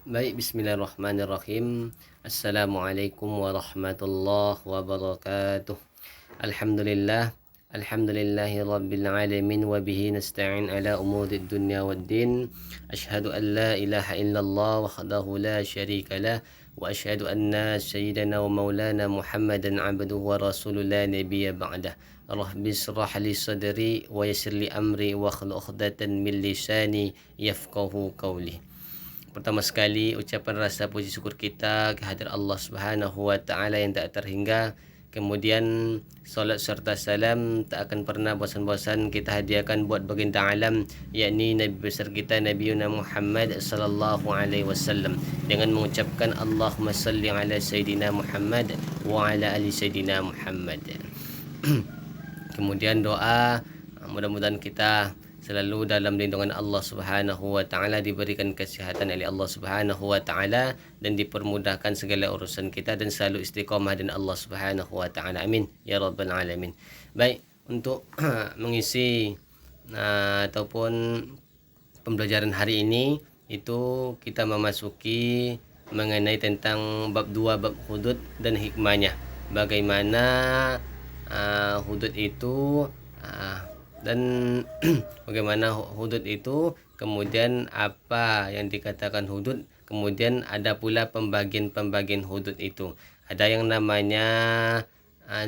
Baik, bismillahirrahmanirrahim. Assalamualaikum warahmatullahi wabarakatuh. Alhamdulillah, alhamdulillahi rabbil alamin wa bihi nasta'in ala umurid dunya waddin. Asyhadu an la ilaha illallah wahdahu la syarika lah wa asyhadu anna sayyidana wa maulana Muhammadan abduhu wa rasuluhu la nabiyya ba'dah. Rabbi israh li sadri wa yassir li amri wa hlul 'uqdatam min lisani yafqahu qawli. Pertama sekali ucapan rasa puji syukur kita kehadirat Allah Subhanahu wa taala yang tak terhingga. Kemudian salat serta salam tak akan pernah bosan-bosan kita hadiahkan buat baginda alam, yakni Nabi besar kita Nabi Muhammad sallallahu alaihi wasallam, dengan mengucapkan Allahumma salli ala sayidina Muhammad wa ala ali sayidina Muhammad. Kemudian doa, mudah-mudahan kita selalu dalam lindungan Allah Subhanahu wa taala, diberikan kesehatan oleh Allah Subhanahu wa taala dan dipermudahkan segala urusan kita dan selalu istiqamah dengan Allah Subhanahu wa taala. Amin ya rabbal alamin. Baik, untuk mengisi ataupun pembelajaran hari ini itu kita memasuki mengenai tentang bab 2, bab hudud dan hikmahnya. Bagaimana hudud itu dan bagaimana hudud itu, kemudian apa yang dikatakan hudud, kemudian ada pula pembagian-pembagian hudud itu. Ada yang namanya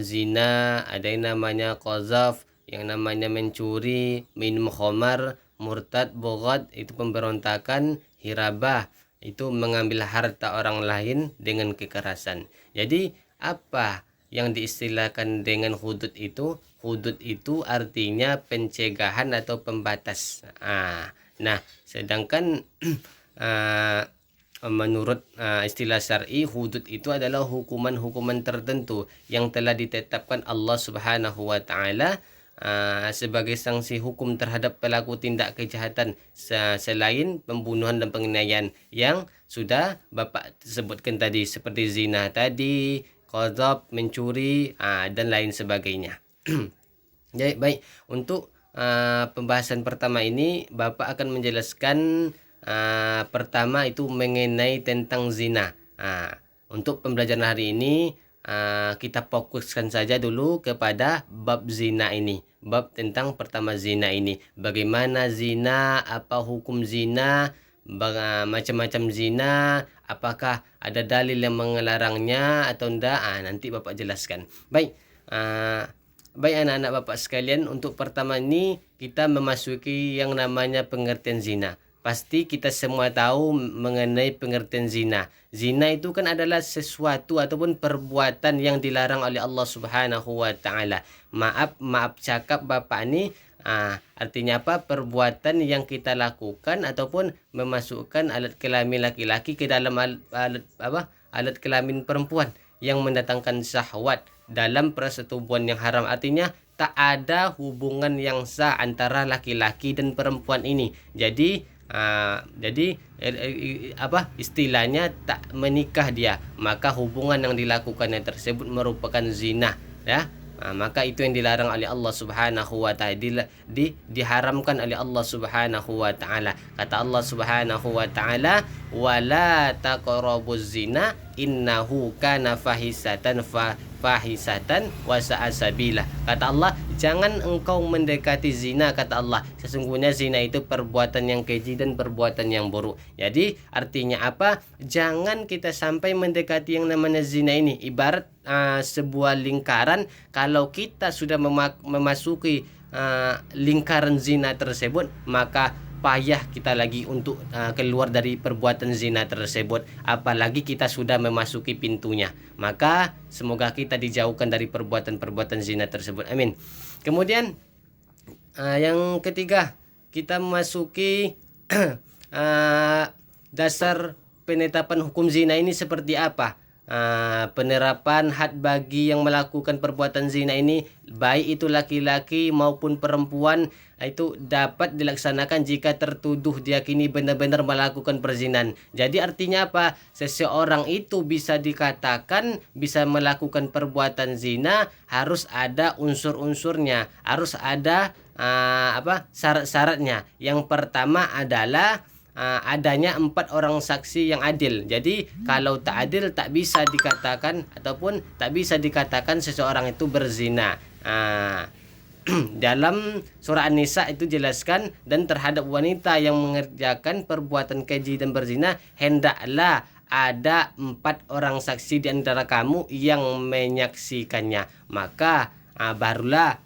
zina, ada yang namanya qazaf, yang namanya mencuri, minum khamar, murtad, bughat itu pemberontakan, hirabah itu mengambil harta orang lain dengan kekerasan. Jadi apa yang diistilahkan dengan hudud itu? Hudud itu artinya pencegahan atau pembatas. Nah, sedangkan menurut istilah syar'i, hudud itu adalah hukuman-hukuman tertentu yang telah ditetapkan Allah Subhanahu wa taala sebagai sanksi hukum terhadap pelaku tindak kejahatan selain pembunuhan dan penganiayaan yang sudah Bapak sebutkan tadi, seperti zina tadi, qadzaf, mencuri, dan lain sebagainya. Jadi baik, untuk pembahasan pertama ini Bapak akan menjelaskan pertama itu mengenai tentang zina. Untuk pembelajaran hari ini kita fokuskan saja dulu kepada bab zina ini, bab tentang pertama zina ini. Bagaimana zina, apa hukum zina, macam-macam zina, apakah ada dalil yang melarangnya atau enggak, nanti Bapak jelaskan. Baik, baik anak-anak Bapak sekalian, untuk pertama ini kita memasuki yang namanya pengertian zina. Pasti kita semua tahu mengenai pengertian zina. Zina itu kan adalah sesuatu ataupun perbuatan yang dilarang oleh Allah Subhanahu wa taala. Maaf cakap Bapak ini, artinya apa? Perbuatan yang kita lakukan ataupun memasukkan alat kelamin laki-laki ke dalam alat kelamin perempuan yang mendatangkan syahwat dalam persetubuhan yang haram. Artinya tak ada hubungan yang sah antara laki-laki dan perempuan ini. Jadi istilahnya tak menikah dia, maka hubungan yang dilakukannya tersebut merupakan zina, ya. Maka itu yang dilarang oleh Allah Subhanahu wa taala, diharamkan oleh Allah Subhanahu wa taala. Kata Allah Subhanahu wa taala, wala taqrabuz zina innahu kana fahisatan wa sa'a sabila. Kata Allah, jangan engkau mendekati zina, kata Allah. Sesungguhnya zina itu perbuatan yang keji dan perbuatan yang buruk. Jadi artinya apa? Jangan kita sampai mendekati yang namanya zina ini. Ibarat sebuah lingkaran, kalau kita sudah memasuki lingkaran zina tersebut, maka payah kita lagi untuk keluar dari perbuatan zina tersebut, apalagi kita sudah memasuki pintunya. Maka semoga kita dijauhkan dari perbuatan-perbuatan zina tersebut. Amin. Kemudian yang ketiga, kita memasuki dasar penetapan hukum zina ini seperti apa. Penerapan had bagi yang melakukan perbuatan zina ini, baik itu laki-laki maupun perempuan, itu dapat dilaksanakan jika tertuduh diyakini benar-benar melakukan perzinahan. Jadi artinya apa? Seseorang itu bisa dikatakan bisa melakukan perbuatan zina harus ada unsur-unsurnya, harus ada syarat-syaratnya. Yang pertama adalah adanya 4 orang saksi yang adil. Jadi kalau tak adil tak bisa dikatakan ataupun tak bisa dikatakan seseorang itu berzina. Dalam surah An-Nisa itu jelaskan, dan terhadap wanita yang mengerjakan perbuatan keji dan berzina hendaklah ada 4 orang saksi di antara kamu yang menyaksikannya. Maka barulah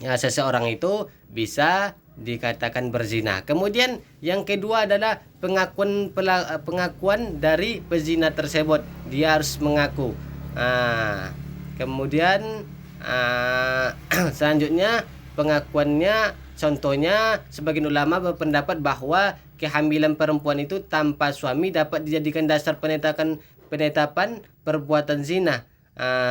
seseorang itu bisa dikatakan berzina. Kemudian yang kedua adalah pengakuan dari pezina tersebut. Dia harus mengaku. Kemudian selanjutnya pengakuannya, contohnya sebagian ulama berpendapat bahwa kehamilan perempuan itu tanpa suami dapat dijadikan dasar penetapan perbuatan zina.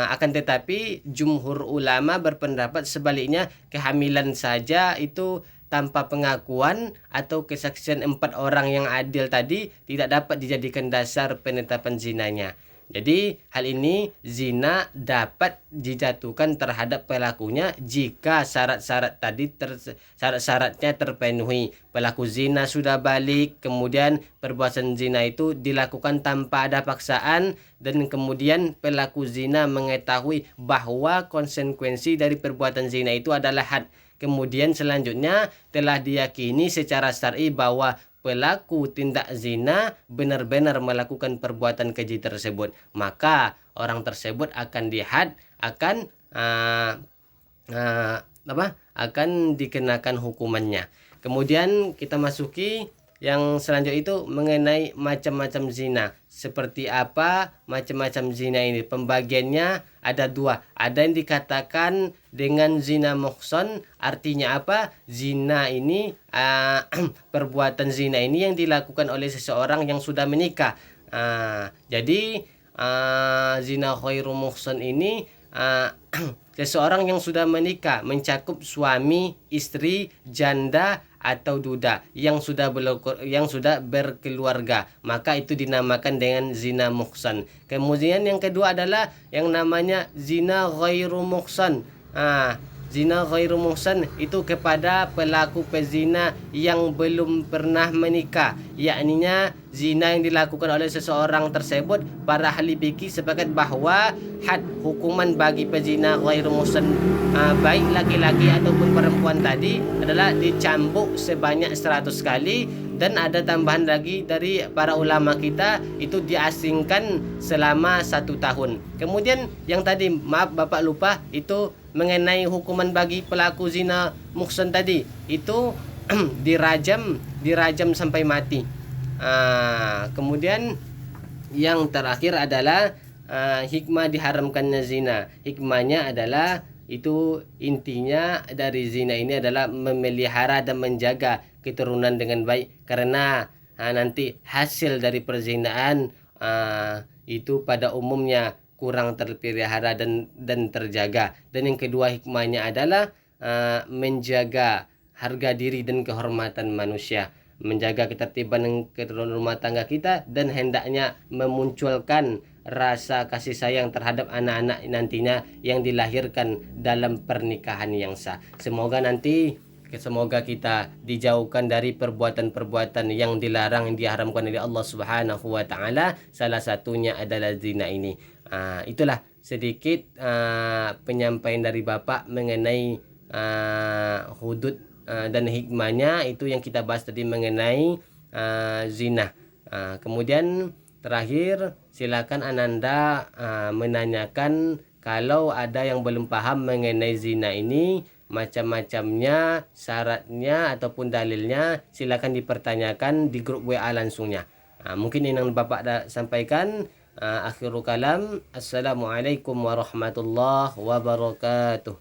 Akan tetapi jumhur ulama berpendapat sebaliknya, kehamilan saja itu tanpa pengakuan atau kesaksian 4 orang yang adil tadi tidak dapat dijadikan dasar penetapan zinanya. Jadi hal ini zina dapat dijatuhkan terhadap pelakunya jika syarat-syaratnya terpenuhi. Pelaku zina sudah balik, kemudian perbuatan zina itu dilakukan tanpa ada paksaan, dan kemudian pelaku zina mengetahui bahwa konsekuensi dari perbuatan zina itu adalah had. Kemudian selanjutnya telah diyakini secara syar'i bahwa pelaku tindak zina benar-benar melakukan perbuatan keji tersebut, maka orang tersebut akan dihad, akan dikenakan hukumannya. Kemudian kita masuki yang selanjutnya itu mengenai macam-macam zina. Seperti apa macam-macam zina ini? Pembagiannya ada 2. Ada yang dikatakan dengan zina muhsan, artinya apa? Zina ini perbuatan zina ini yang dilakukan oleh seseorang yang sudah menikah. Jadi zina ghairu muhsan ini seseorang yang sudah menikah, mencakup suami, istri, janda atau duda yang sudah berkeluarga, maka itu dinamakan dengan zina muhsan. Kemudian yang kedua adalah yang namanya zina ghairu muhsan. Zina ghairu muhsan itu kepada pelaku pezina yang belum pernah menikah, yakninya zina yang dilakukan oleh seseorang tersebut. Para ahli fikih sepakat bahwa had hukuman bagi pezina ghairu muhsan, baik laki-laki ataupun perempuan tadi, adalah dicambuk sebanyak 100 kali, dan ada tambahan lagi dari para ulama kita, itu diasingkan selama 1 tahun. Kemudian yang tadi, maaf Bapak lupa, itu mengenai hukuman bagi pelaku zina muhsan tadi, itu dirajam sampai mati. Kemudian yang terakhir adalah hikmah diharamkannya zina. Hikmahnya adalah, itu intinya dari zina ini adalah memelihara dan menjaga keturunan dengan baik, karena nanti hasil dari perzinaan itu pada umumnya kurang terpelihara dan terjaga. Dan yang kedua hikmahnya adalah menjaga harga diri dan kehormatan manusia, menjaga ketertiban dan keterunan rumah tangga kita, dan hendaknya memunculkan rasa kasih sayang terhadap anak-anak nantinya yang dilahirkan dalam pernikahan yang sah. Semoga kita dijauhkan dari perbuatan-perbuatan yang dilarang, yang diharamkan oleh Allah Subhanahu wa taala. Salah satunya adalah zina ini. Itulah sedikit penyampaian dari Bapak mengenai hudud dan hikmahnya, itu yang kita bahas tadi mengenai zina. Kemudian terakhir, silakan Ananda menanyakan kalau ada yang belum paham mengenai zina ini, macam-macamnya, syaratnya ataupun dalilnya, silakan dipertanyakan di grup WA langsungnya. Mungkin ini yang Bapak sampaikan. Akhirul kalam, assalamualaikum warahmatullahi wabarakatuh.